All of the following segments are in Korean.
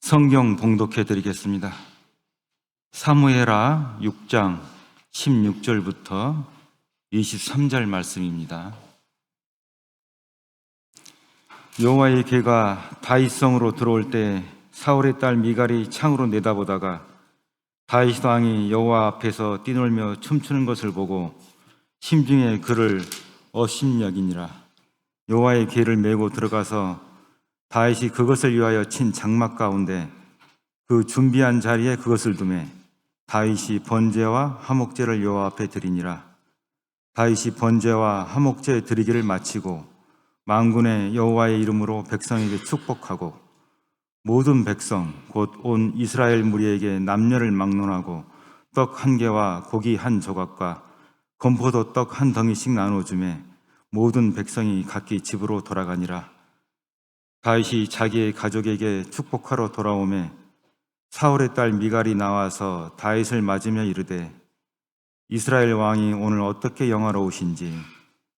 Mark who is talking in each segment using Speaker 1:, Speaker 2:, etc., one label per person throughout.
Speaker 1: 성경 봉독해 드리겠습니다. 사무엘하 6장 16절부터 23절 말씀입니다. 여호와의 궤가 다윗성으로 들어올 때 사울의 딸 미갈이 창으로 내다보다가 다윗 왕이 여호와 앞에서 뛰놀며 춤추는 것을 보고 심중에 그를 업심여기니라. 여호와의 궤를 메고 들어가서 다윗이 그것을 위하여 친 장막 가운데 그 준비한 자리에 그것을 두매 다윗이 번제와 화목제를 여호와 앞에 드리니라. 다윗이 번제와 화목제 드리기를 마치고 만군의 여호와의 이름으로 백성에게 축복하고 모든 백성 곧 온 이스라엘 무리에게 남녀를 막론하고 떡 한 개와 고기 한 조각과 건포도 떡 한 덩이씩 나눠주매 모든 백성이 각기 집으로 돌아가니라. 다윗이 자기의 가족에게 축복하러 돌아오매 사울의 딸 미갈이 나와서 다윗을 맞으며 이르되 이스라엘 왕이 오늘 어떻게 영화로우신지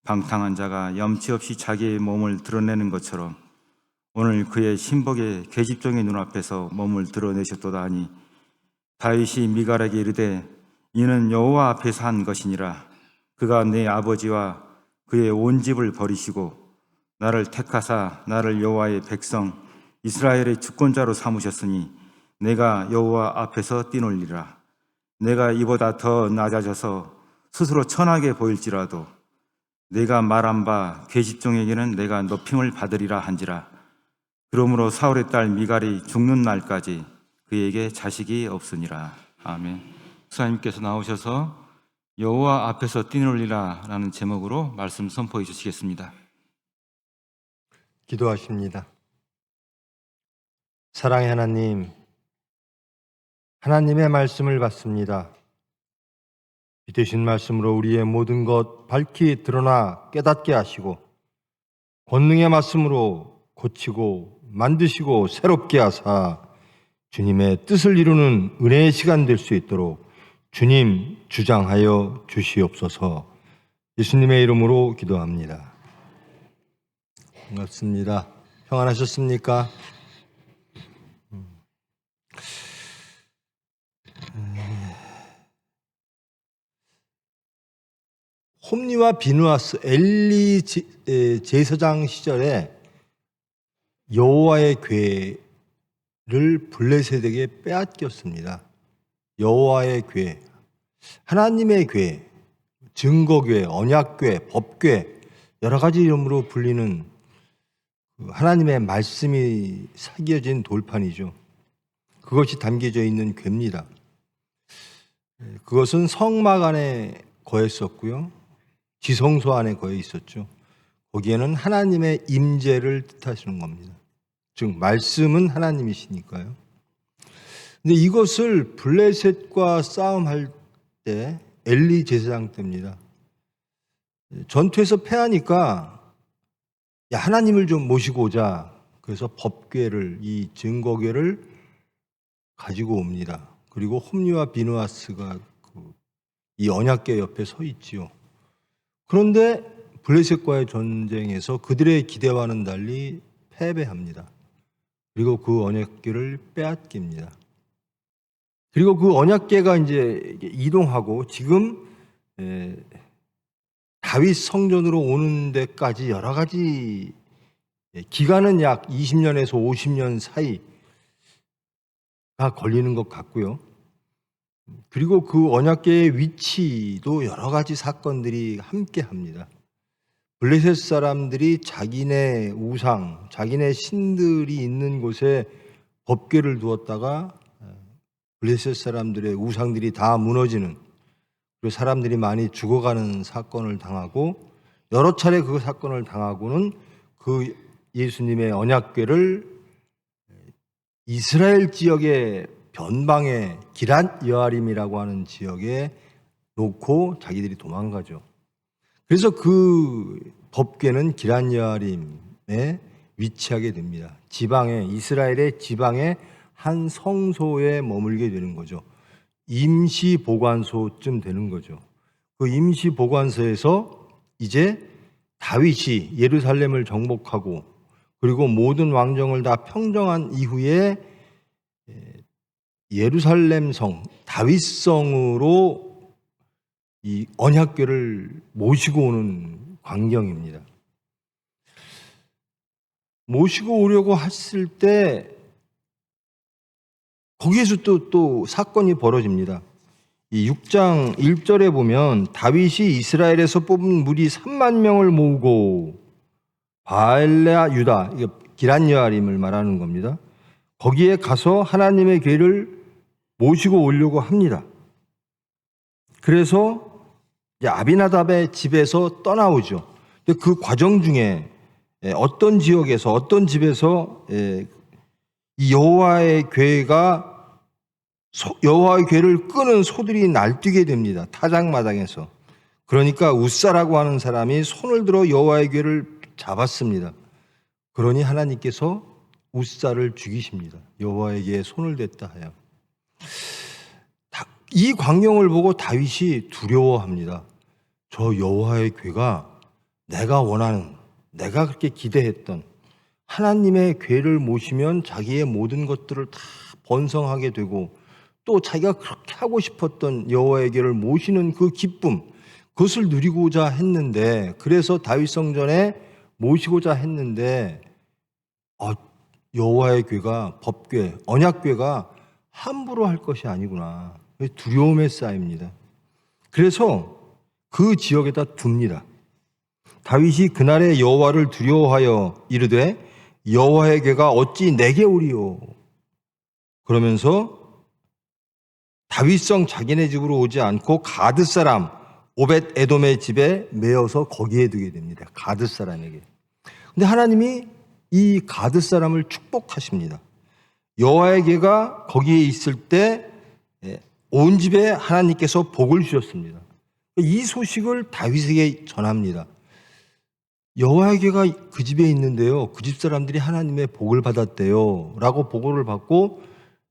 Speaker 1: 방탕한 자가 염치 없이 자기의 몸을 드러내는 것처럼 오늘 그의 신복의 계집종의 눈앞에서 몸을 드러내셨도다 하니 다윗이 미갈에게 이르되 이는 여호와 앞에서 한 것이니라. 그가 내 아버지와 그의 온 집을 버리시고 나를 택하사 나를 여호와의 백성 이스라엘의 주권자로 삼으셨으니 내가 여호와 앞에서 뛰놀리라. 내가 이보다 더 낮아져서 스스로 천하게 보일지라도 내가 말한 바 계집종에게는 내가 높임을 받으리라 한지라. 그러므로 사울의 딸 미갈이 죽는 날까지 그에게 자식이 없으니라. 아멘. 목사님께서 나오셔서 여호와 앞에서 뛰놀리라 라는 제목으로 말씀 선포해 주시겠습니다.
Speaker 2: 기도하십니다. 사랑의 하나님, 하나님의 말씀을 받습니다. 빛되신 말씀으로 우리의 모든 것 밝히 드러나 깨닫게 하시고 권능의 말씀으로 고치고 만드시고 새롭게 하사 주님의 뜻을 이루는 은혜의 시간 될 수 있도록 주님 주장하여 주시옵소서. 예수님의 이름으로 기도합니다. 반갑습니다. 평안하셨습니까? 홈리와 비누아스 엘리 제사장 시절에 여호와의 궤를 블레셋에게 빼앗겼습니다. 여호와의 궤, 하나님의 궤, 증거궤, 언약궤, 법궤 여러 가지 이름으로 불리는 하나님의 말씀이 새겨진 돌판이죠. 그것이 담겨져 있는 궤입니다. 그것은 성막 안에 거했었고요. 지성소 안에 거해 있었죠. 거기에는 하나님의 임재를 뜻하시는 겁니다. 즉 말씀은 하나님이시니까요. 근데 이것을 블레셋과 싸움할 때 엘리 제사장 때입니다. 전투에서 패하니까 야, 하나님을 좀 모시고 오자. 그래서 법궤를, 이 증거궤를 가지고 옵니다. 그리고 홈리와 비누아스가 이 언약궤 옆에 서 있지요. 그런데 블레셋과의 전쟁에서 그들의 기대와는 달리 패배합니다. 그리고 그 언약궤를 빼앗깁니다. 그리고 그 언약궤가 이제 이동하고 지금 다윗 성전으로 오는 데까지 여러 가지 기간은 약 20년에서 50년 사이가 걸리는 것 같고요. 그리고 그 언약궤의 위치도 여러 가지 사건들이 함께 합니다. 블레셋 사람들이 자기네 우상, 자기네 신들이 있는 곳에 법궤를 두었다가 블레셋 사람들의 우상들이 다 무너지는, 그리고 사람들이 많이 죽어가는 사건을 당하고 여러 차례 그 사건을 당하고는 그 예수님의 언약궤를 이스라엘 지역의 변방의 기럇 여아림이라고 하는 지역에 놓고 자기들이 도망가죠. 그래서 그 법궤는 기럇 여아림에 위치하게 됩니다. 지방에, 이스라엘의 지방의 한 성소에 머물게 되는 거죠. 임시 보관소쯤 되는 거죠. 그 임시 보관소에서 이제 다윗이 예루살렘을 정복하고 그리고 모든 왕정을 다 평정한 이후에 예루살렘 성, 다윗성으로 이 언약궤를 모시고 오는 광경입니다. 모시고 오려고 했을 때 거기에서 또 사건이 벌어집니다. 이 6장 1절에 보면 다윗이 이스라엘에서 뽑은 무리 3만 명을 모으고 바알레아 유다, 이게 기럇여아림을 말하는 겁니다. 거기에 가서 하나님의 궤를 모시고 오려고 합니다. 그래서 이제 아비나답의 집에서 떠나오죠. 근데 그 과정 중에 어떤 지역에서 어떤 집에서 이 여호와의 궤를 끄는 소들이 날뛰게 됩니다. 타작마당에서. 그러니까 웃사라고 하는 사람이 손을 들어 여호와의 궤를 잡았습니다. 그러니 하나님께서 웃사를 죽이십니다. 여호와의 궤에 손을 댔다 하여. 이 광경을 보고 다윗이 두려워합니다. 저 여호와의 궤가 내가 원하는, 내가 그렇게 기대했던 하나님의 궤를 모시면 자기의 모든 것들을 다 번성하게 되고 또 자기가 그렇게 하고 싶었던 여호와의 궤를 모시는 그 기쁨, 그것을 누리고자 했는데, 그래서 다윗 성전에 모시고자 했는데 여호와의 궤가, 법궤, 언약궤가 함부로 할 것이 아니구나. 두려움에 쌓입니다. 그래서 그 지역에다 둡니다. 다윗이 그날의 여호와를 두려워하여 이르되 여호와의 궤가 어찌 내게 오리요. 그러면서 다윗성 자기네 집으로 오지 않고 가드 사람 오벳 에돔의 집에 메어서 거기에 두게 됩니다. 가드 사람에게. 근데 하나님이 이 가드 사람을 축복하십니다. 여호와의 궤가 거기에 있을 때 온 집에 하나님께서 복을 주셨습니다. 이 소식을 다윗에게 전합니다. 여호와의 궤가 그 집에 있는데요, 그 집 사람들이 하나님의 복을 받았대요 라고 보고를 받고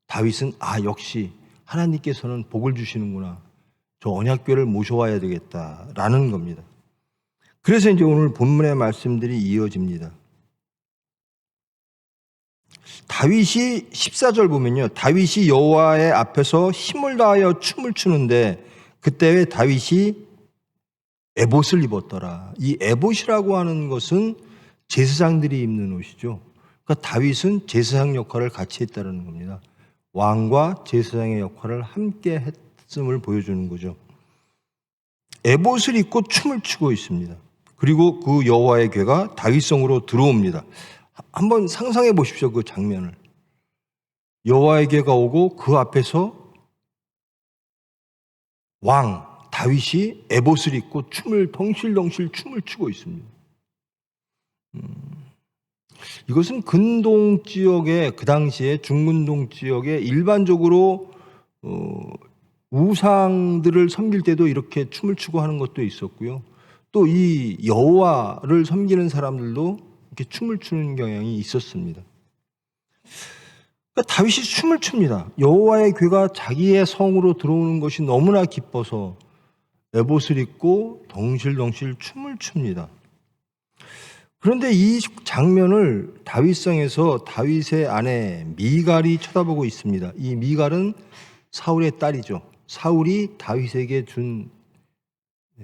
Speaker 2: 다윗은 역시 하나님께서는 복을 주시는구나, 저 언약궤를 모셔와야 되겠다라는 겁니다. 그래서 이제 오늘 본문의 말씀들이 이어집니다. 다윗이 14절 보면요, 다윗이 여호와의 앞에서 힘을 다하여 춤을 추는데 그때 왜 다윗이 에봇을 입었더라. 이 에봇이라고 하는 것은 제사장들이 입는 옷이죠. 그러니까 다윗은 제사장 역할을 같이 했다는 겁니다. 왕과 제사장의 역할을 함께 했음을 보여주는 거죠. 에봇을 입고 춤을 추고 있습니다. 그리고 그 여호와의 궤가 다윗성으로 들어옵니다. 한번 상상해 보십시오, 그 장면을. 여호와의 궤가 오고 그 앞에서 왕 다윗이 에봇을 입고 춤을 덩실덩실 춤을 추고 있습니다. 이것은 근동 지역에, 그 당시에 중근동 지역에 일반적으로 우상들을 섬길 때도 이렇게 춤을 추고 하는 것도 있었고요. 또 이 여호와를 섬기는 사람들도 이렇게 춤을 추는 경향이 있었습니다. 그러니까 다윗이 춤을 춥니다. 여호와의 궤가 자기의 성으로 들어오는 것이 너무나 기뻐서 에봇을 입고 덩실덩실 춤을 춥니다. 그런데 이 장면을 다윗성에서 다윗의 아내 미갈이 쳐다보고 있습니다. 이 미갈은 사울의 딸이죠. 사울이 다윗에게 준,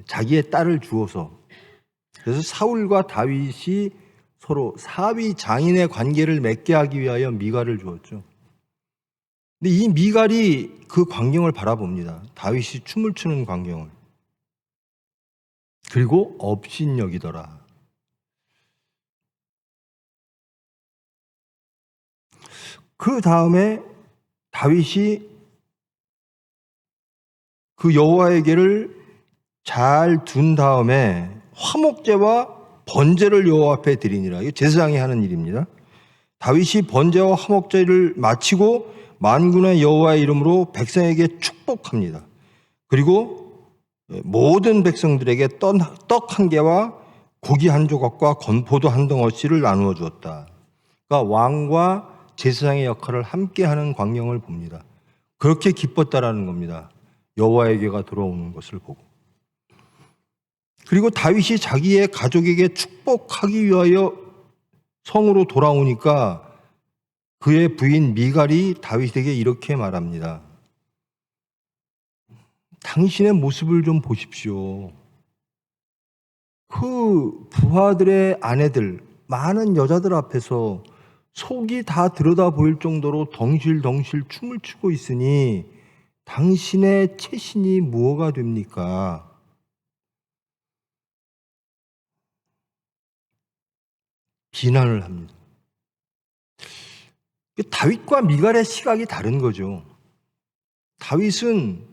Speaker 2: 자기의 딸을 주어서, 그래서 사울과 다윗이 서로 사위 장인의 관계를 맺게 하기 위하여 미갈을 주었죠. 근데 이 미갈이 그 광경을 바라봅니다. 다윗이 춤을 추는 광경을. 그리고 업신여기더라. 그 다음에 다윗이 그 여호와의 궤를 잘 둔 다음에 화목제와 번제를 여호와 앞에 드리니라. 이거 제사장이 하는 일입니다. 다윗이 번제와 화목제를 마치고 만군의 여호와의 이름으로 백성에게 축복합니다. 그리고 모든 백성들에게 떡 한 개와 고기 한 조각과 건포도 한 덩어리를 나누어 주었다. 그러니까 왕과 제사장의 역할을 함께하는 광경을 봅니다. 그렇게 기뻤다라는 겁니다. 여호와의 궤가 들어오는 것을 보고. 그리고 다윗이 자기의 가족에게 축복하기 위하여 성으로 돌아오니까 그의 부인 미갈이 다윗에게 이렇게 말합니다. 당신의 모습을 좀 보십시오. 그 부하들의 아내들, 많은 여자들 앞에서 속이 다 들여다 보일 정도로 덩실덩실 춤을 추고 있으니 당신의 체신이 무엇가 됩니까? 비난을 합니다. 다윗과 미갈의 시각이 다른 거죠. 다윗은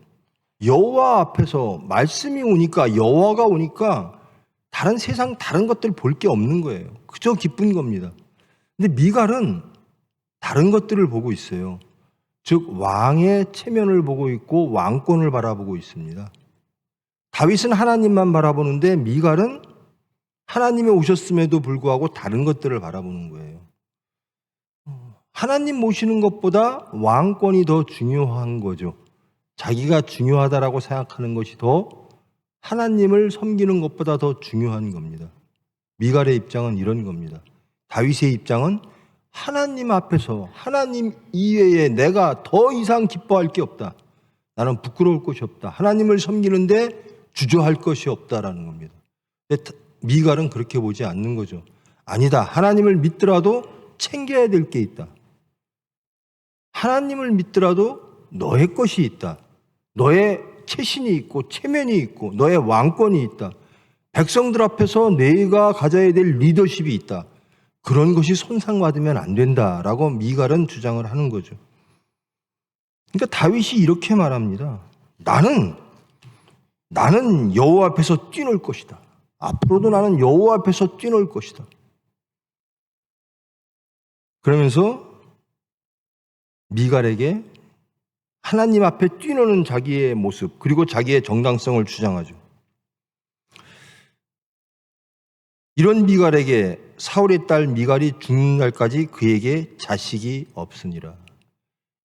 Speaker 2: 여호와 앞에서 말씀이 오니까, 여호와가 오니까 다른 세상 다른 것들 볼 게 없는 거예요. 그저 기쁜 겁니다. 근데 미갈은 다른 것들을 보고 있어요. 즉 왕의 체면을 보고 있고 왕권을 바라보고 있습니다. 다윗은 하나님만 바라보는데 미갈은 하나님이 오셨음에도 불구하고 다른 것들을 바라보는 거예요. 하나님 모시는 것보다 왕권이 더 중요한 거죠. 자기가 중요하다라고 생각하는 것이 더 하나님을 섬기는 것보다 더 중요한 겁니다. 미갈의 입장은 이런 겁니다. 다윗의 입장은 하나님 앞에서 하나님 이외에 내가 더 이상 기뻐할 게 없다. 나는 부끄러울 것이 없다. 하나님을 섬기는데 주저할 것이 없다라는 겁니다. 근데 미갈은 그렇게 보지 않는 거죠. 아니다. 하나님을 믿더라도 챙겨야 될 게 있다. 하나님을 믿더라도 너의 것이 있다. 너의 체신이 있고 체면이 있고 너의 왕권이 있다. 백성들 앞에서 내가 가져야 될 리더십이 있다. 그런 것이 손상받으면 안 된다라고 미갈은 주장을 하는 거죠. 그러니까 다윗이 이렇게 말합니다. 나는 여호와 앞에서 뛰놀 것이다. 앞으로도 나는 여호와 앞에서 뛰놀 것이다. 그러면서 미갈에게 하나님 앞에 뛰노는 자기의 모습 그리고 자기의 정당성을 주장하죠. 이런 미갈에게 사울의 딸 미갈이 죽는 날까지 그에게 자식이 없으니라.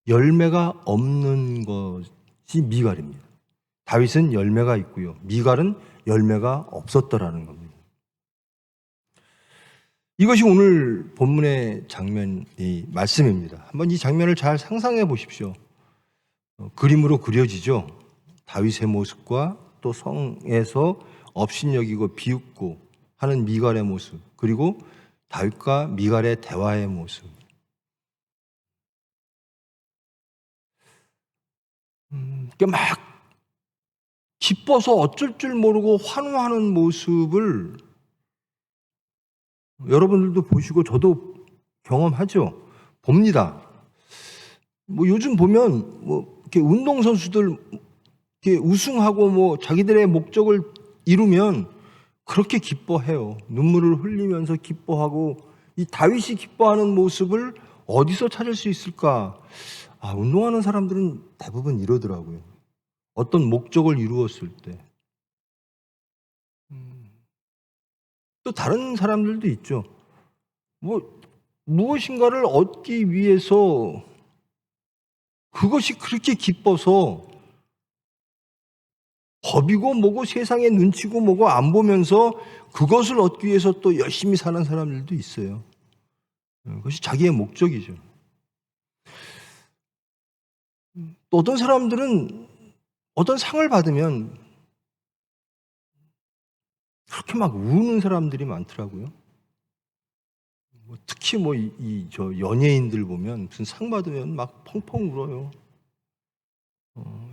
Speaker 2: 열매가 없는 것이 미갈입니다. 다윗은 열매가 있고요. 미갈은 열매가 없었더라는 겁니다. 이것이 오늘 본문의 장면이 말씀입니다. 한번 이 장면을 잘 상상해 보십시오. 그림으로 그려지죠. 다윗의 모습과 또 성에서 업신여기고 비웃고 하는 미갈의 모습, 그리고 다윗과 미갈의 대화의 모습. 막 기뻐서 어쩔 줄 모르고 환호하는 모습을 여러분들도 보시고 저도 경험하죠. 봅니다. 요즘 보면 이렇게 운동선수들 이렇게 우승하고 자기들의 목적을 이루면 그렇게 기뻐해요. 눈물을 흘리면서 기뻐하고 이 다윗이 기뻐하는 모습을 어디서 찾을 수 있을까? 운동하는 사람들은 대부분 이러더라고요. 어떤 목적을 이루었을 때. 또 다른 사람들도 있죠. 무엇인가를 얻기 위해서 그것이 그렇게 기뻐서 법이고 뭐고 세상의 눈치고 뭐고 안 보면서 그것을 얻기 위해서 또 열심히 사는 사람들도 있어요. 그것이 자기의 목적이죠. 또 어떤 사람들은 어떤 상을 받으면 그렇게 막 우는 사람들이 많더라고요. 특히 저 연예인들 보면 무슨 상 받으면 막 펑펑 울어요.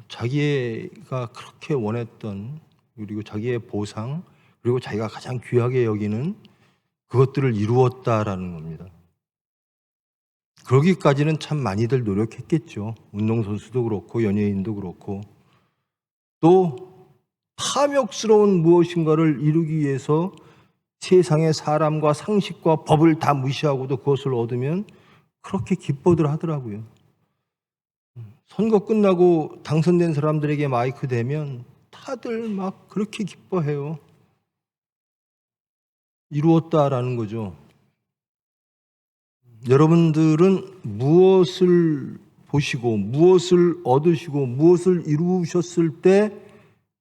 Speaker 2: 자기가 그렇게 원했던 그리고 자기의 보상 그리고 자기가 가장 귀하게 여기는 그것들을 이루었다라는 겁니다. 그러기까지는 참 많이들 노력했겠죠. 운동선수도 그렇고 연예인도 그렇고 또 탐욕스러운 무엇인가를 이루기 위해서 세상의 사람과 상식과 법을 다 무시하고도 그것을 얻으면 그렇게 기뻐들 하더라고요. 선거 끝나고 당선된 사람들에게 마이크 대면 다들 막 그렇게 기뻐해요. 이루었다라는 거죠. 여러분들은 무엇을 보시고 무엇을 얻으시고 무엇을 이루셨을 때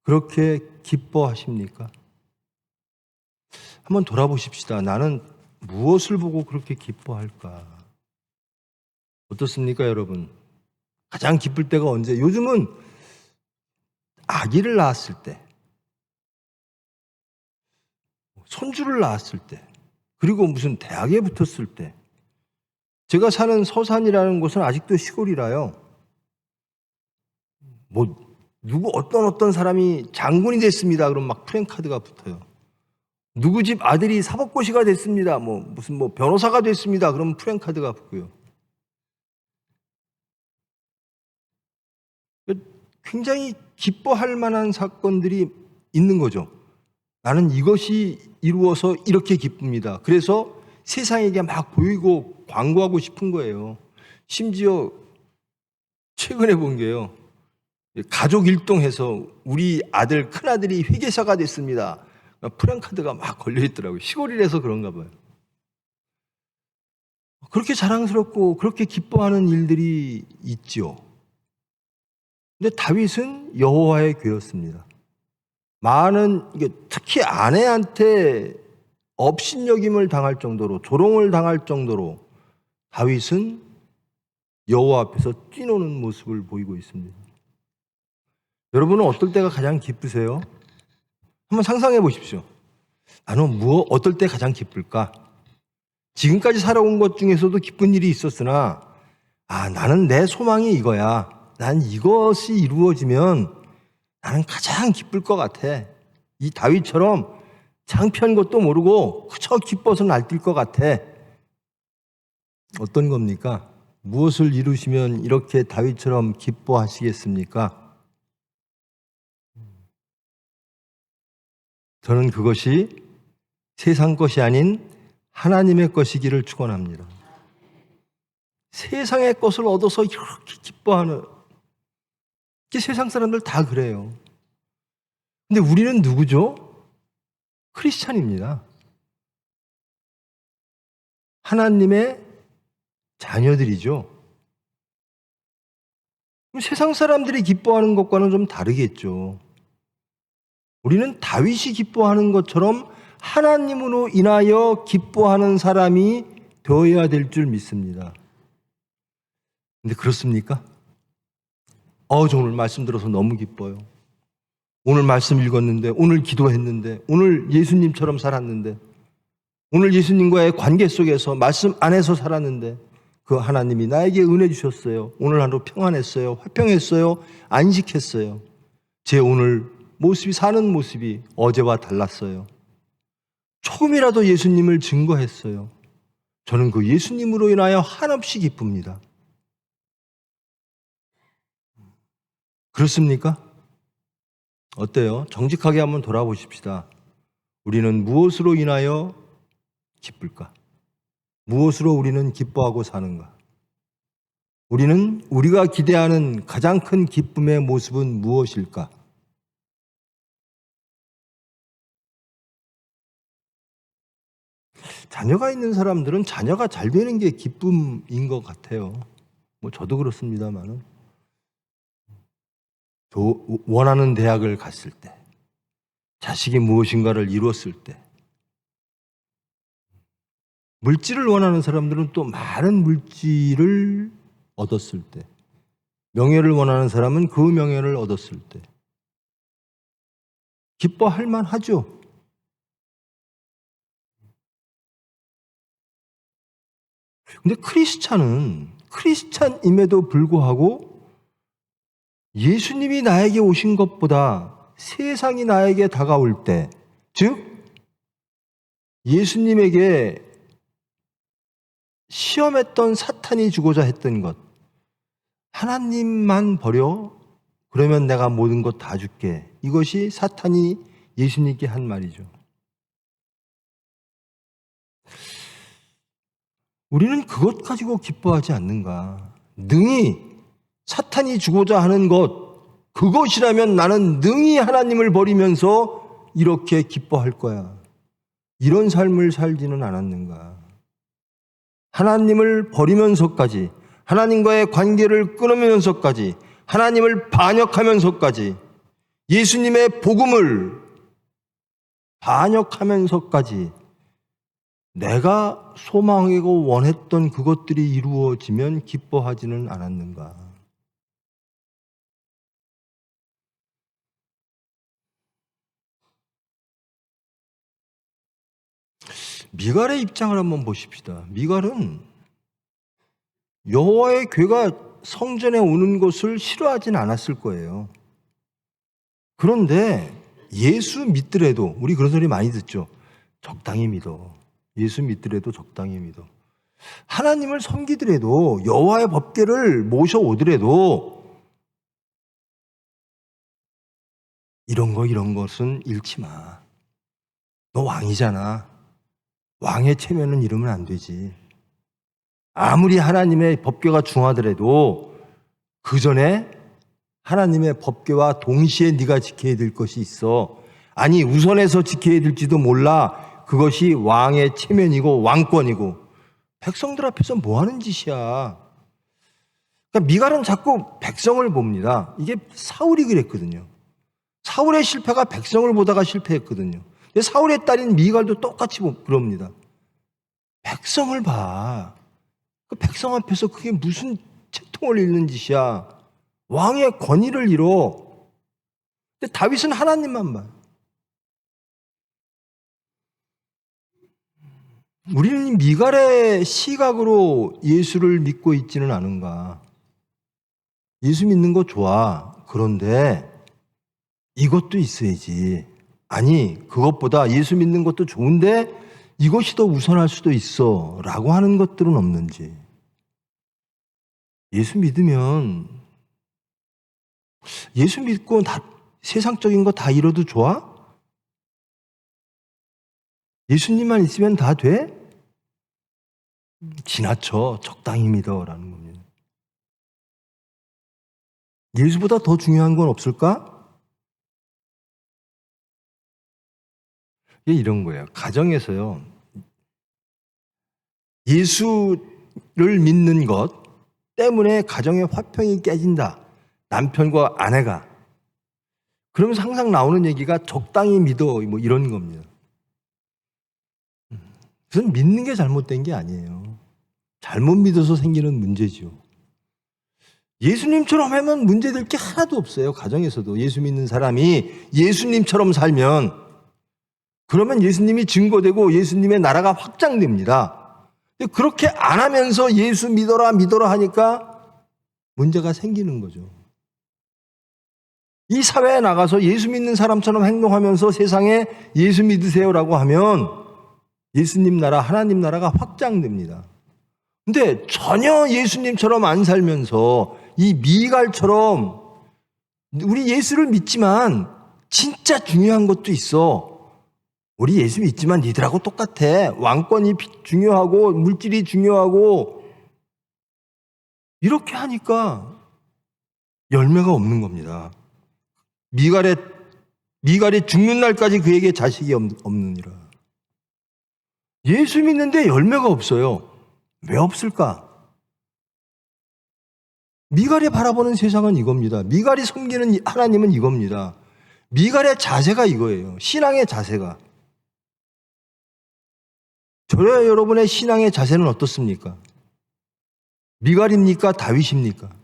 Speaker 2: 그렇게 기뻐하십니까? 한번 돌아보십시다. 나는 무엇을 보고 그렇게 기뻐할까? 어떻습니까, 여러분? 가장 기쁠 때가 언제? 요즘은 아기를 낳았을 때, 손주를 낳았을 때, 그리고 무슨 대학에 붙었을 때. 제가 사는 서산이라는 곳은 아직도 시골이라요. 누구 어떤 사람이 장군이 됐습니다. 그럼 막 프랜카드가 붙어요. 누구 집 아들이 사법고시가 됐습니다. 무슨 변호사가 됐습니다. 그럼 프랜카드가 붙고요. 굉장히 기뻐할 만한 사건들이 있는 거죠. 나는 이것이 이루어서 이렇게 기쁩니다. 그래서 세상에게 막 보이고 광고하고 싶은 거예요. 심지어 최근에 본 게요. 가족 일동해서 우리 아들, 큰아들이 회계사가 됐습니다. 프랜카드가 막 걸려있더라고요. 시골이라서 그런가 봐요. 그렇게 자랑스럽고 그렇게 기뻐하는 일들이 있지요. 근데 다윗은 여호와의 궤였습니다. 특히 아내한테 업신여김을 당할 정도로, 조롱을 당할 정도로 다윗은 여호와 앞에서 뛰노는 모습을 보이고 있습니다. 여러분은 어떨 때가 가장 기쁘세요? 한번 상상해 보십시오. 나는 어떨 때 가장 기쁠까? 지금까지 살아온 것 중에서도 기쁜 일이 있었으나, 나는 내 소망이 이거야. 난 이것이 이루어지면 나는 가장 기쁠 것 같아. 이 다윗처럼 창피한 것도 모르고 그저 기뻐서 날뛸 것 같아. 어떤 겁니까? 무엇을 이루시면 이렇게 다윗처럼 기뻐하시겠습니까? 저는 그것이 세상 것이 아닌 하나님의 것이기를 축원합니다. 세상의 것을 얻어서 이렇게 기뻐하는, 세상 사람들 다 그래요. 근데 우리는 누구죠? 크리스찬입니다. 하나님의 자녀들이죠. 그럼 세상 사람들이 기뻐하는 것과는 좀 다르겠죠. 우리는 다윗이 기뻐하는 것처럼 하나님으로 인하여 기뻐하는 사람이 되어야 될 줄 믿습니다. 근데 그렇습니까? 저 오늘 말씀 들어서 너무 기뻐요. 오늘 말씀 읽었는데, 오늘 기도했는데, 오늘 예수님처럼 살았는데, 오늘 예수님과의 관계 속에서 말씀 안에서 살았는데 그 하나님이 나에게 은혜 주셨어요. 오늘 하루 평안했어요. 화평했어요. 안식했어요. 제 오늘 모습이, 사는 모습이 어제와 달랐어요. 조금이라도 예수님을 증거했어요. 저는 그 예수님으로 인하여 한없이 기쁩니다. 그렇습니까? 어때요? 정직하게 한번 돌아보십시다. 우리는 무엇으로 인하여 기쁠까? 무엇으로 우리는 기뻐하고 사는가? 우리가 기대하는 가장 큰 기쁨의 모습은 무엇일까? 자녀가 있는 사람들은 자녀가 잘 되는 게 기쁨인 것 같아요. 저도 그렇습니다만은. 원하는 대학을 갔을 때, 자식이 무엇인가를 이루었을 때, 물질을 원하는 사람들은 또 많은 물질을 얻었을 때, 명예를 원하는 사람은 그 명예를 얻었을 때 기뻐할 만하죠. 근데 크리스찬임에도 불구하고 예수님이 나에게 오신 것보다 세상이 나에게 다가올 때, 즉 예수님에게 시험했던 사탄이 주고자 했던 것, 하나님만 버려? 그러면 내가 모든 것 다 줄게. 이것이 사탄이 예수님께 한 말이죠. 우리는 그것 가지고 기뻐하지 않는가? 능히 사탄이 주고자 하는 것, 그것이라면 나는 능히 하나님을 버리면서 이렇게 기뻐할 거야. 이런 삶을 살지는 않았는가? 하나님을 버리면서까지, 하나님과의 관계를 끊으면서까지, 하나님을 반역하면서까지, 예수님의 복음을 반역하면서까지 내가 소망하고 원했던 그것들이 이루어지면 기뻐하지는 않았는가? 미갈의 입장을 한번 보십시다. 미갈은 여호와의 괴가 성전에 오는 것을 싫어하진 않았을 거예요. 그런데 예수 믿더라도, 우리 그런 소리 많이 듣죠. 적당히 믿어. 예수 믿더라도 적당히 믿어. 하나님을 섬기더라도, 여호와의 법궤를 모셔오더라도 이런 것은 잃지 마. 너 왕이잖아. 왕의 체면은 잃으면 안 되지. 아무리 하나님의 법궤가 중하더라도 그 전에 하나님의 법궤와 동시에 네가 지켜야 될 것이 있어. 아니, 우선해서 지켜야 될지도 몰라. 그것이 왕의 체면이고 왕권이고. 백성들 앞에서 뭐 하는 짓이야. 그러니까 미갈은 자꾸 백성을 봅니다. 이게 사울이 그랬거든요. 사울의 실패가 백성을 보다가 실패했거든요. 근데 사울의 딸인 미갈도 똑같이 그럽니다. 백성을 봐. 그 백성 앞에서 그게 무슨 채통을 잃는 짓이야. 왕의 권위를 잃어. 근데 다윗은 하나님만 봐. 우리는 미갈의 시각으로 예수를 믿고 있지는 않은가. 예수 믿는 거 좋아. 그런데 이것도 있어야지. 아니, 그것보다 예수 믿는 것도 좋은데 이것이 더 우선할 수도 있어 라고 하는 것들은 없는지. 예수 믿으면, 예수 믿고 다 세상적인 거 다 잃어도 좋아? 예수님만 있으면 다 돼? 지나쳐. 적당히 믿어라는 겁니다. 예수보다 더 중요한 건 없을까? 이게 이런 거예요. 가정에서요, 예수를 믿는 것 때문에 가정의 화평이 깨진다. 남편과 아내가. 그러면서 항상 나오는 얘기가 적당히 믿어, 뭐 이런 겁니다. 그건 믿는 게 잘못된 게 아니에요. 잘못 믿어서 생기는 문제죠. 예수님처럼 하면 문제될 게 하나도 없어요. 가정에서도 예수 믿는 사람이 예수님처럼 살면, 그러면 예수님이 증거되고 예수님의 나라가 확장됩니다. 그렇게 안 하면서 예수 믿어라 믿어라 하니까 문제가 생기는 거죠. 이 사회에 나가서 예수 믿는 사람처럼 행동하면서 세상에 예수 믿으세요라고 하면 예수님 나라, 하나님 나라가 확장됩니다. 근데 전혀 예수님처럼 안 살면서 이 미갈처럼 우리 예수를 믿지만 진짜 중요한 것도 있어. 우리 예수 믿지만 니들하고 똑같아. 왕권이 중요하고 물질이 중요하고 이렇게 하니까 열매가 없는 겁니다. 미갈이 죽는 날까지 그에게 자식이 없느니라. 예수 믿는데 열매가 없어요. 왜 없을까? 미갈이 바라보는 세상은 이겁니다. 미갈이 섬기는 하나님은 이겁니다. 미갈의 자세가 이거예요. 신앙의 자세가. 저와 여러분의 신앙의 자세는 어떻습니까? 미갈입니까? 다윗입니까?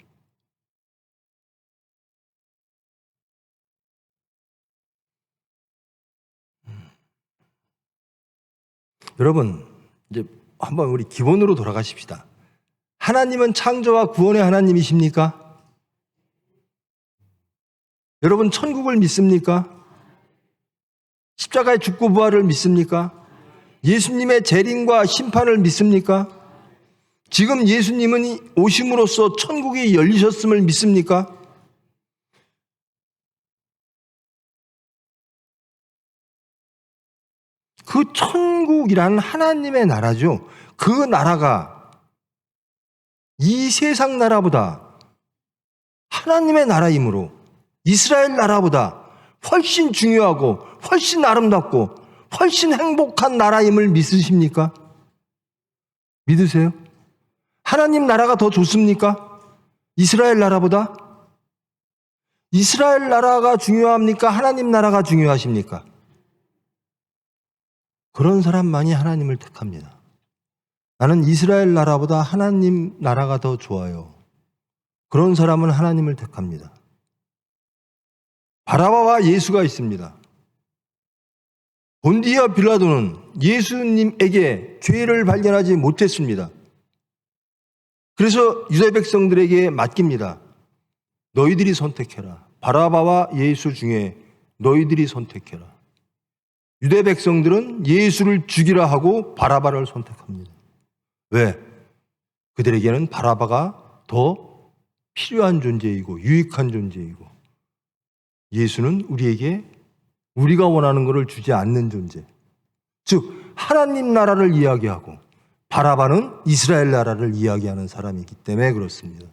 Speaker 2: 여러분, 이제 한번 우리 기본으로 돌아가십시다. 하나님은 창조와 구원의 하나님이십니까? 여러분, 천국을 믿습니까? 십자가의 죽고 부활을 믿습니까? 예수님의 재림과 심판을 믿습니까? 지금 예수님은 오심으로써 천국이 열리셨음을 믿습니까? 그 천국이란 하나님의 나라죠. 그 나라가 이 세상 나라보다 하나님의 나라이므로 이스라엘 나라보다 훨씬 중요하고 훨씬 아름답고 훨씬 행복한 나라임을 믿으십니까? 믿으세요? 하나님 나라가 더 좋습니까? 이스라엘 나라보다? 이스라엘 나라가 중요합니까? 하나님 나라가 중요하십니까? 그런 사람만이 하나님을 택합니다. 나는 이스라엘 나라보다 하나님 나라가 더 좋아요. 그런 사람은 하나님을 택합니다. 바라바와 예수가 있습니다. 본디아 빌라도는 예수님에게 죄를 발견하지 못했습니다. 그래서 유대 백성들에게 맡깁니다. 너희들이 선택해라. 바라바와 예수 중에 너희들이 선택해라. 유대 백성들은 예수를 죽이라 하고 바라바를 선택합니다. 왜? 그들에게는 바라바가 더 필요한 존재이고 유익한 존재이고, 예수는 우리에게 우리가 원하는 것을 주지 않는 존재, 즉 하나님 나라를 이야기하고 바라바는 이스라엘 나라를 이야기하는 사람이기 때문에 그렇습니다.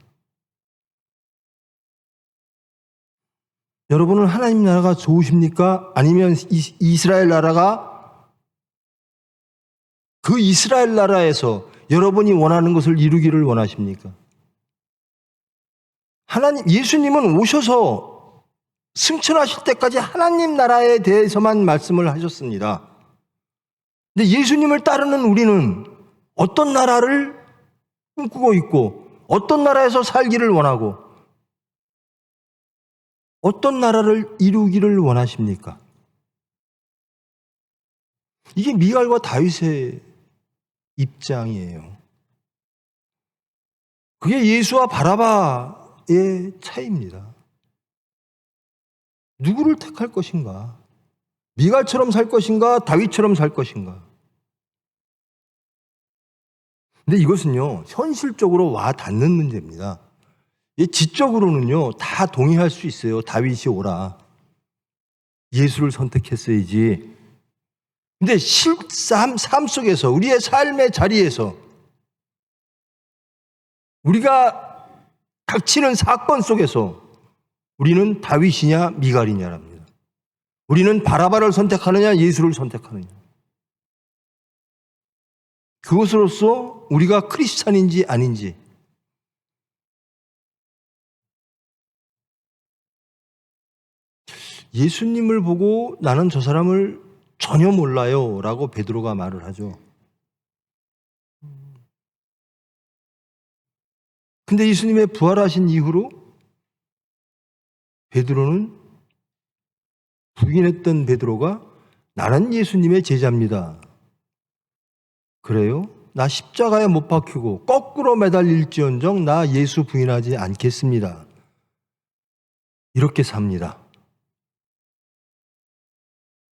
Speaker 2: 여러분은 하나님 나라가 좋으십니까? 아니면 이스라엘 나라가, 그 이스라엘 나라에서 여러분이 원하는 것을 이루기를 원하십니까? 예수님은 오셔서 승천하실 때까지 하나님 나라에 대해서만 말씀을 하셨습니다. 근데 예수님을 따르는 우리는 어떤 나라를 꿈꾸고 있고, 어떤 나라에서 살기를 원하고, 어떤 나라를 이루기를 원하십니까? 이게 미갈과 다윗의 입장이에요. 그게 예수와 바라바의 차이입니다. 누구를 택할 것인가? 미갈처럼 살 것인가? 다윗처럼 살 것인가? 근데 이것은요, 현실적으로 와 닿는 문제입니다. 지적으로는요, 다 동의할 수 있어요. 다윗이 오라. 예수를 선택했어야지. 근데 삶 속에서, 우리의 삶의 자리에서, 우리가 닥치는 사건 속에서 우리는 다윗이냐 미갈이냐랍니다. 우리는 바라바를 선택하느냐 예수를 선택하느냐. 그것으로서 우리가 크리스찬인지 아닌지, 예수님을 보고 나는 저 사람을 전혀 몰라요 라고 베드로가 말을 하죠. 근데 예수님의 부활하신 이후로 베드로는, 부인했던 베드로가 나는 예수님의 제자입니다. 그래요? 나 십자가에 못 박히고 거꾸로 매달릴지언정 나 예수 부인하지 않겠습니다. 이렇게 삽니다.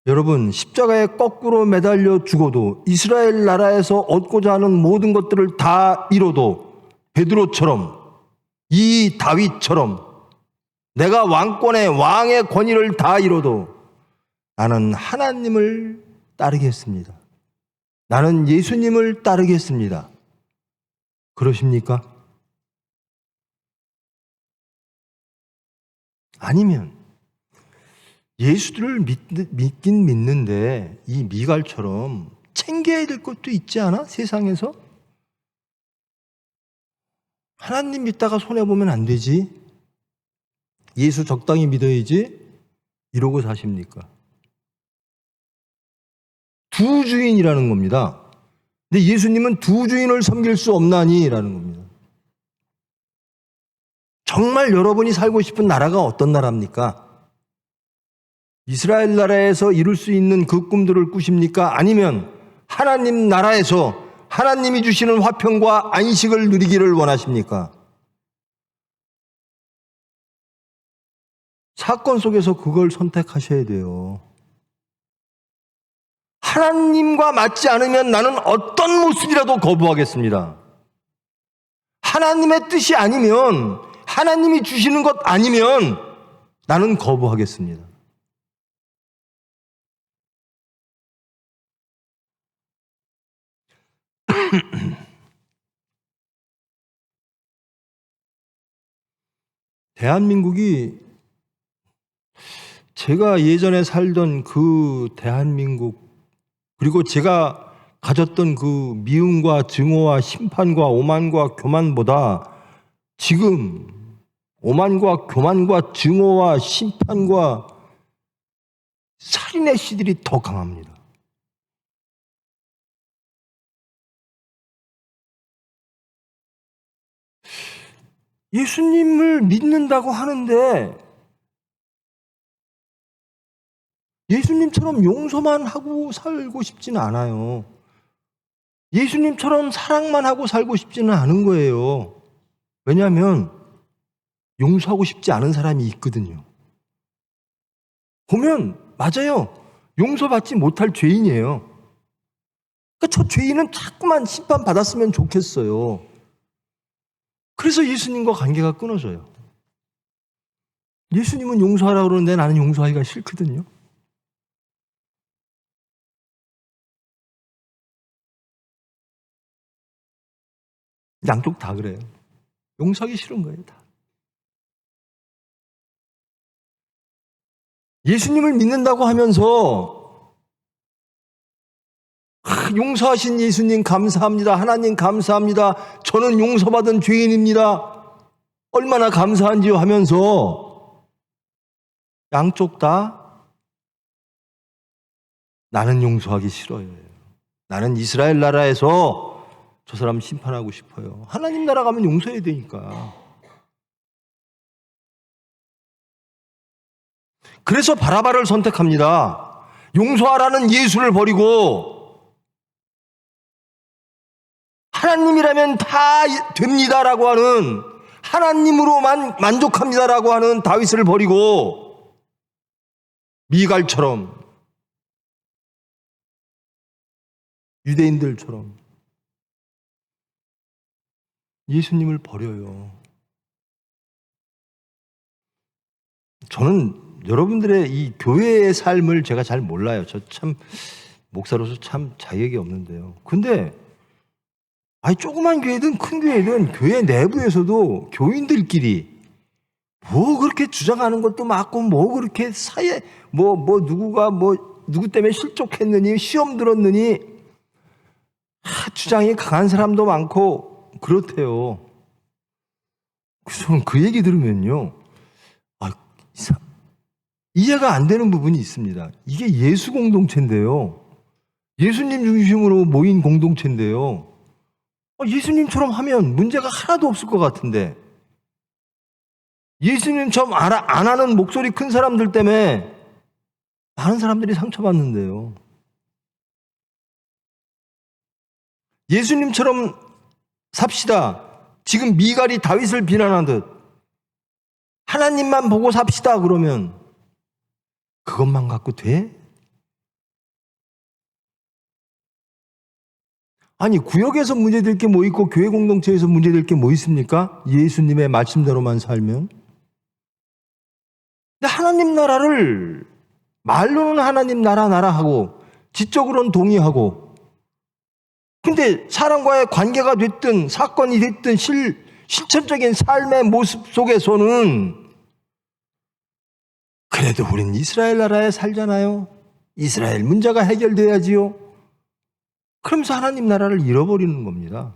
Speaker 2: 여러분, 십자가에 거꾸로 매달려 죽어도, 이스라엘 나라에서 얻고자 하는 모든 것들을 다 이뤄도, 베드로처럼, 이 다윗처럼 내가 왕의 권위를 다 이뤄도 나는 하나님을 따르겠습니다. 나는 예수님을 따르겠습니다. 그러십니까? 아니면 예수를 믿긴 믿는데 이 미갈처럼 챙겨야 될 것도 있지 않아? 세상에서? 하나님 믿다가 손해보면 안 되지. 예수 적당히 믿어야지. 이러고 사십니까? 두 주인이라는 겁니다. 근데 예수님은 두 주인을 섬길 수 없나니? 라는 겁니다. 정말 여러분이 살고 싶은 나라가 어떤 나라입니까? 이스라엘 나라에서 이룰 수 있는 그 꿈들을 꾸십니까? 아니면 하나님 나라에서 하나님이 주시는 화평과 안식을 누리기를 원하십니까? 사건 속에서 그걸 선택하셔야 돼요. 하나님과 맞지 않으면 나는 어떤 모습이라도 거부하겠습니다. 하나님의 뜻이 아니면, 하나님이 주시는 것 아니면 나는 거부하겠습니다. 대한민국이, 제가 예전에 살던 그 대한민국, 그리고 제가 가졌던 그 미움과 증오와 심판과 오만과 교만보다 지금 오만과 교만과 증오와 심판과 살인의 씨들이 더 강합니다. 예수님을 믿는다고 하는데 예수님처럼 용서만 하고 살고 싶지는 않아요. 예수님처럼 사랑만 하고 살고 싶지는 않은 거예요. 왜냐하면 용서하고 싶지 않은 사람이 있거든요. 보면 맞아요. 용서받지 못할 죄인이에요. 그러니까 저 죄인은 자꾸만 심판받았으면 좋겠어요. 그래서 예수님과 관계가 끊어져요. 예수님은 용서하라고 그러는데 나는 용서하기가 싫거든요. 양쪽 다 그래요. 용서하기 싫은 거예요, 다. 예수님을 믿는다고 하면서 용서하신 예수님 감사합니다. 하나님 감사합니다. 저는 용서받은 죄인입니다. 얼마나 감사한지요 하면서 양쪽 다 나는 용서하기 싫어요. 나는 이스라엘 나라에서 저 사람 심판하고 싶어요. 하나님 나라 가면 용서해야 되니까. 그래서 바라바를 선택합니다. 용서하라는 예수를 버리고 하나님이라면 다 됩니다라고 하는, 하나님으로만 만족합니다라고 하는 다윗을 버리고 미갈처럼, 유대인들처럼 예수님을 버려요. 저는 여러분들의 이 교회의 삶을 제가 잘 몰라요. 저 참 목사로서 참 자격이 없는데요. 근데 조그만 교회든 큰 교회든 교회 내부에서도 교인들끼리 뭐 그렇게 주장하는 것도 맞고 뭐 그렇게 사이에 누구가 누구 때문에 실족했느니 시험 들었느니 주장이 강한 사람도 많고 그렇대요. 그래서 저는 그 얘기 들으면요, 이해가 안 되는 부분이 있습니다. 이게 예수 공동체인데요. 예수님 중심으로 모인 공동체인데요. 예수님처럼 하면 문제가 하나도 없을 것 같은데 예수님처럼 안 하는 목소리 큰 사람들 때문에 많은 사람들이 상처받는데요. 예수님처럼 삽시다. 지금 미갈이 다윗을 비난하듯 하나님만 보고 삽시다 그러면 그것만 갖고 돼? 아니, 구역에서 문제될 게 뭐 있고 교회 공동체에서 문제될 게 뭐 있습니까? 예수님의 말씀대로만 살면. 근데 하나님 나라를 말로는 하나님 나라 하고 지적으로는 동의하고, 근데 사람과의 관계가 됐든 사건이 됐든 실천적인 삶의 모습 속에서는 그래도 우린 이스라엘 나라에 살잖아요. 이스라엘 문제가 해결돼야지요. 그러면서 하나님 나라를 잃어버리는 겁니다.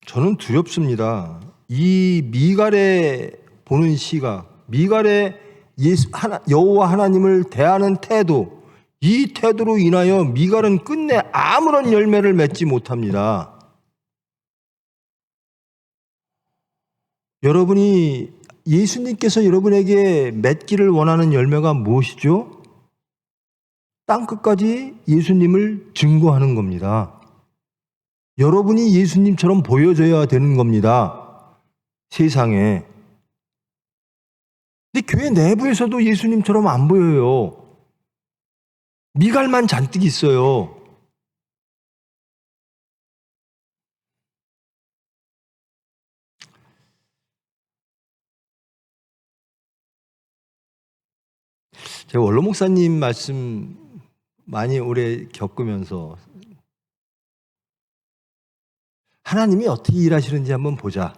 Speaker 2: 저는 두렵습니다. 이 미갈의 보는 시각, 미갈의 여호와 하나님을 대하는 태도, 이 태도로 인하여 미갈은 끝내 아무런 열매를 맺지 못합니다. 여러분이 예수님께서 여러분에게 맺기를 원하는 열매가 무엇이죠? 땅끝까지 예수님을 증거하는 겁니다. 여러분이 예수님처럼 보여져야 되는 겁니다. 세상에. 근데 교회 내부에서도 예수님처럼 안 보여요. 미갈만 잔뜩 있어요. 제가 원로 목사님 말씀 많이 오래 겪으면서 하나님이 어떻게 일하시는지 한번 보자.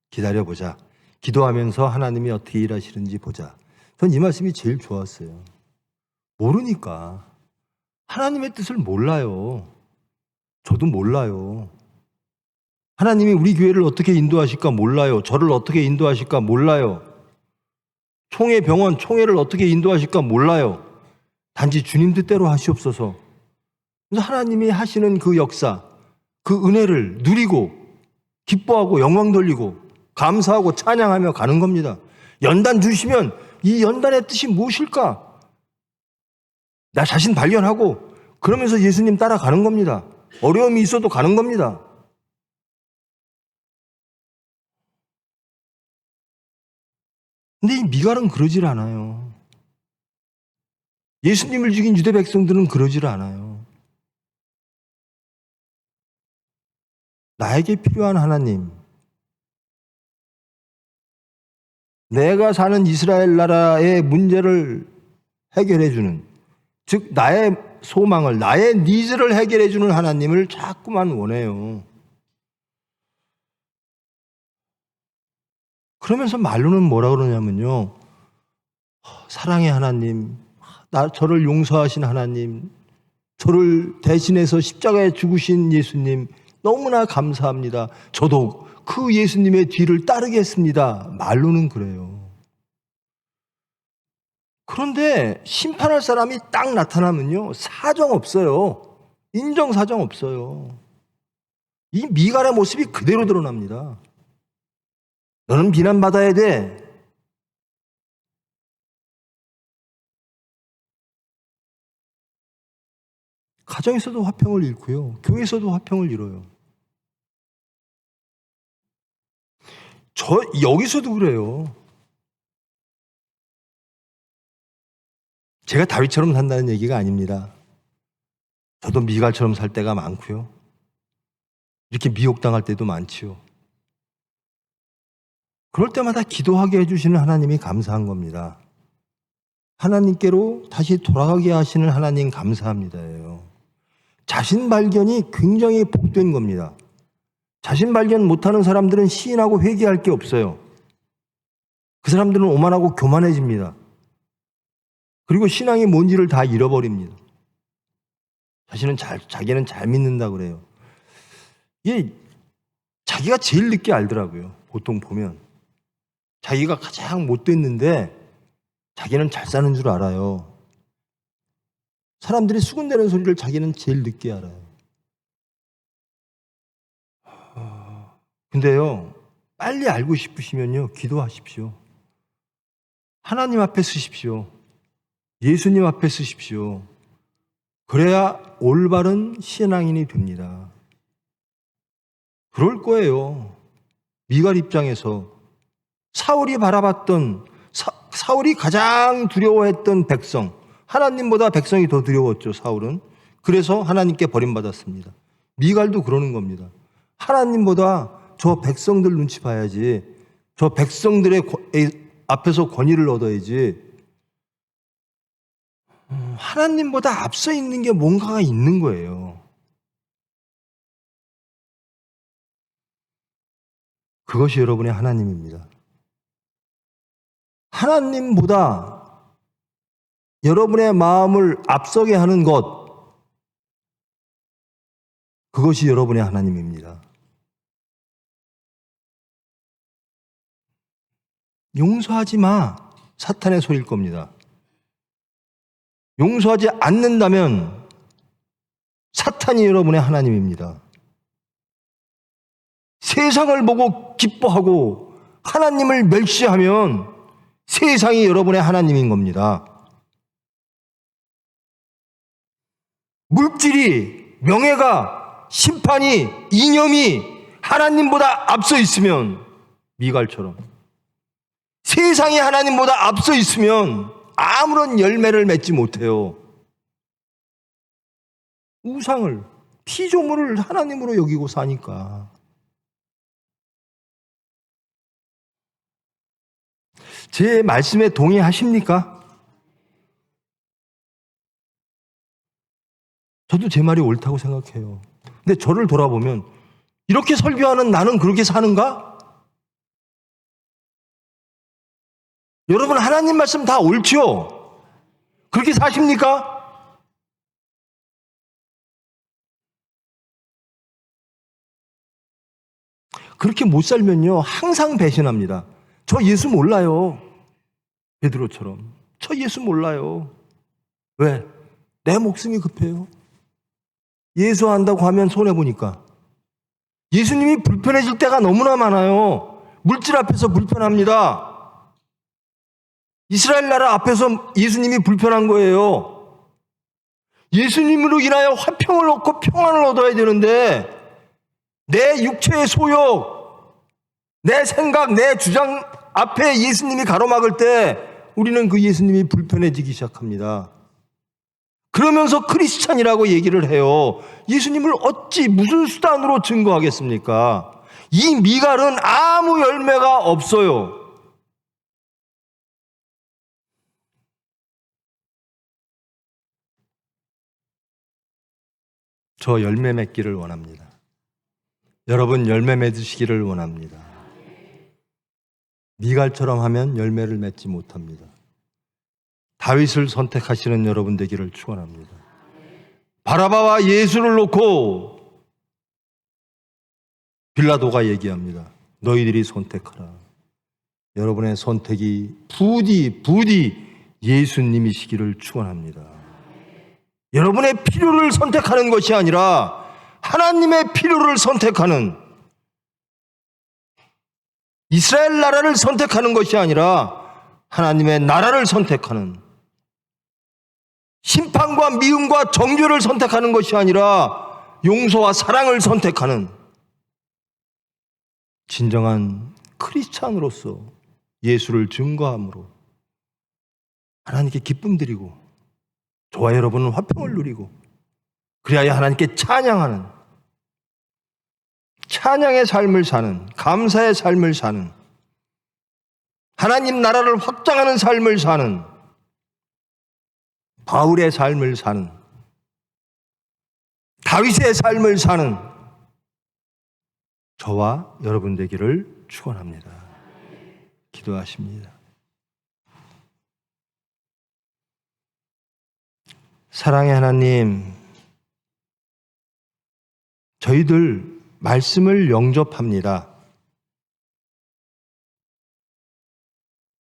Speaker 2: 기다려보자. 기도하면서 하나님이 어떻게 일하시는지 보자. 전 이 말씀이 제일 좋았어요. 모르니까. 하나님의 뜻을 몰라요. 저도 몰라요. 하나님이 우리 교회를 어떻게 인도하실까 몰라요. 저를 어떻게 인도하실까 몰라요. 총회 병원, 총회를 어떻게 인도하실까 몰라요. 단지 주님 뜻대로 하시옵소서. 그래서 하나님이 하시는 그 역사, 그 은혜를 누리고 기뻐하고 영광 돌리고 감사하고 찬양하며 가는 겁니다. 연단 주시면 이 연단의 뜻이 무엇일까? 나 자신 발견하고 그러면서 예수님 따라가는 겁니다. 어려움이 있어도 가는 겁니다. 근데 이 미갈은 그러질 않아요. 예수님을 죽인 유대 백성들은 그러질 않아요. 나에게 필요한 하나님, 내가 사는 이스라엘 나라의 문제를 해결해주는, 즉 나의 소망을, 나의 니즈를 해결해주는 하나님을 자꾸만 원해요. 그러면서 말로는 뭐라 그러냐면요, 사랑의 하나님, 저를 용서하신 하나님, 저를 대신해서 십자가에 죽으신 예수님 너무나 감사합니다. 저도 그 예수님의 뒤를 따르겠습니다. 말로는 그래요. 그런데 심판할 사람이 딱 나타나면요, 사정 없어요. 인정사정 없어요. 이 미갈의 모습이 그대로 드러납니다. 너는 비난받아야 돼. 가정에서도 화평을 잃고요. 교회에서도 화평을 잃어요. 여기서도 그래요. 제가 다윗처럼 산다는 얘기가 아닙니다. 저도 미갈처럼 살 때가 많고요. 이렇게 미혹당할 때도 많지요. 그럴 때마다 기도하게 해주시는 하나님이 감사한 겁니다. 하나님께로 다시 돌아가게 하시는 하나님 감사합니다예요. 자신 발견이 굉장히 복된 겁니다. 자신 발견 못하는 사람들은 시인하고 회개할 게 없어요. 그 사람들은 오만하고 교만해집니다. 그리고 신앙이 뭔지를 다 잃어버립니다. 자기는 잘 믿는다 그래요. 이게 자기가 제일 늦게 알더라고요. 보통 보면. 자기가 가장 못됐는데 자기는 잘 사는 줄 알아요. 사람들이 수군대는 소리를 자기는 제일 늦게 알아요. 근데요, 빨리 알고 싶으시면요, 기도하십시오. 하나님 앞에 쓰십시오. 예수님 앞에 쓰십시오. 그래야 올바른 신앙인이 됩니다. 그럴 거예요. 미갈 입장에서 사울이 바라봤던, 사울이 가장 두려워했던 백성, 하나님보다 백성이 더 두려웠죠, 사울은. 그래서 하나님께 버림받았습니다. 미갈도 그러는 겁니다. 하나님보다 저 백성들 눈치 봐야지, 저 백성들의 앞에서 권위를 얻어야지, 하나님보다 앞서 있는 게 뭔가가 있는 거예요. 그것이 여러분의 하나님입니다. 하나님보다 여러분의 마음을 앞서게 하는 것, 그것이 여러분의 하나님입니다. 용서하지 마, 사탄의 소리일 겁니다. 용서하지 않는다면 사탄이 여러분의 하나님입니다. 세상을 보고 기뻐하고 하나님을 멸시하면 세상이 여러분의 하나님인 겁니다. 물질이, 명예가, 심판이, 이념이 하나님보다 앞서 있으면, 미갈처럼 세상이 하나님보다 앞서 있으면 아무런 열매를 맺지 못해요. 우상을, 피조물을 하나님으로 여기고 사니까. 제 말씀에 동의하십니까? 저도 제 말이 옳다고 생각해요. 근데 저를 돌아보면 이렇게 설교하는 나는 그렇게 사는가? 여러분, 하나님 말씀 다 옳죠? 그렇게 사십니까? 그렇게 못 살면요, 항상 배신합니다. 저 예수 몰라요. 베드로처럼. 저 예수 몰라요. 왜? 내 목숨이 급해요. 예수한다고 하면 손해보니까. 예수님이 불편해질 때가 너무나 많아요. 물질 앞에서 불편합니다. 이스라엘 나라 앞에서 예수님이 불편한 거예요. 예수님으로 인하여 화평을 얻고 평안을 얻어야 되는데 내 육체의 소욕, 내 생각, 내 주장 앞에 예수님이 가로막을 때 우리는 그 예수님이 불편해지기 시작합니다. 그러면서 크리스찬이라고 얘기를 해요. 예수님을 어찌 무슨 수단으로 증거하겠습니까? 이 미갈은 아무 열매가 없어요. 저 열매 맺기를 원합니다. 여러분 열매 맺으시기를 원합니다. 미갈처럼 하면 열매를 맺지 못합니다. 다윗을 선택하시는 여러분 되기를 축원합니다. 바라바와 예수를 놓고 빌라도가 얘기합니다. 너희들이 선택하라. 여러분의 선택이 부디 예수님이시기를 축원합니다. 여러분의 필요를 선택하는 것이 아니라 하나님의 필요를 선택하는, 이스라엘 나라를 선택하는 것이 아니라 하나님의 나라를 선택하는, 심판과 미움과 정죄를 선택하는 것이 아니라 용서와 사랑을 선택하는 진정한 크리스찬으로서 예수를 증거함으로 하나님께 기쁨 드리고 저와 여러분은 화평을 누리고 그리하여 하나님께 찬양하는, 찬양의 삶을 사는, 감사의 삶을 사는, 하나님 나라를 확장하는 삶을 사는, 바울의 삶을 사는, 다윗의 삶을 사는 저와 여러분 되기를 축원합니다. 기도하십니다. 사랑의 하나님, 저희들 말씀을 영접합니다.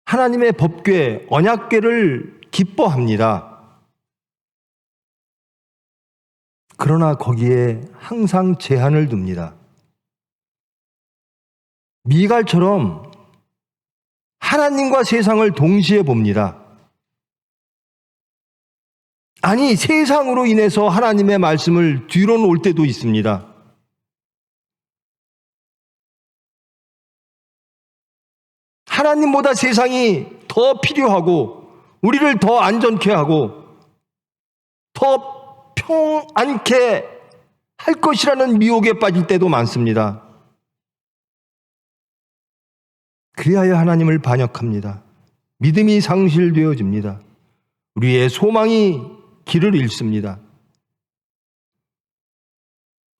Speaker 2: 하나님의 법궤, 언약궤를 기뻐합니다. 그러나 거기에 항상 제한을 둡니다. 미갈처럼 하나님과 세상을 동시에 봅니다. 아니, 세상으로 인해서 하나님의 말씀을 뒤로 놓을 때도 있습니다. 하나님보다 세상이 더 필요하고 우리를 더 안전케 하고 더 평안케 할 것이라는 미혹에 빠질 때도 많습니다. 그리하여 하나님을 반역합니다. 믿음이 상실되어집니다. 우리의 소망이 길을 잃습니다.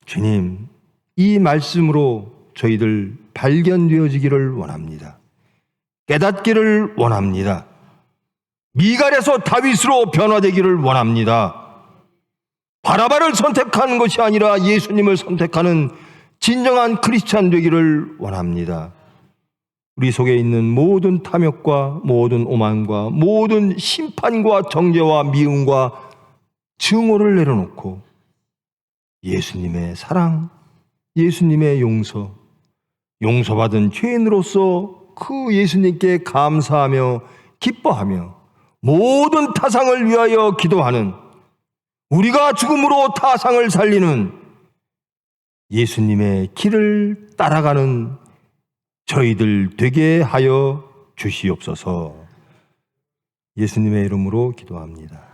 Speaker 2: 주님, 이 말씀으로 저희들 발견되어지기를 원합니다. 깨닫기를 원합니다. 미갈에서 다윗으로 변화되기를 원합니다. 바라바를 선택하는 것이 아니라 예수님을 선택하는 진정한 크리스찬 되기를 원합니다. 우리 속에 있는 모든 탐욕과 모든 오만과 모든 심판과 정죄와 미움과 증오를 내려놓고 예수님의 사랑, 예수님의 용서, 용서받은 죄인으로서 그 예수님께 감사하며 기뻐하며 모든 타상을 위하여 기도하는, 우리가 죽음으로 타상을 살리는 예수님의 길을 따라가는 저희들 되게 하여 주시옵소서. 예수님의 이름으로 기도합니다.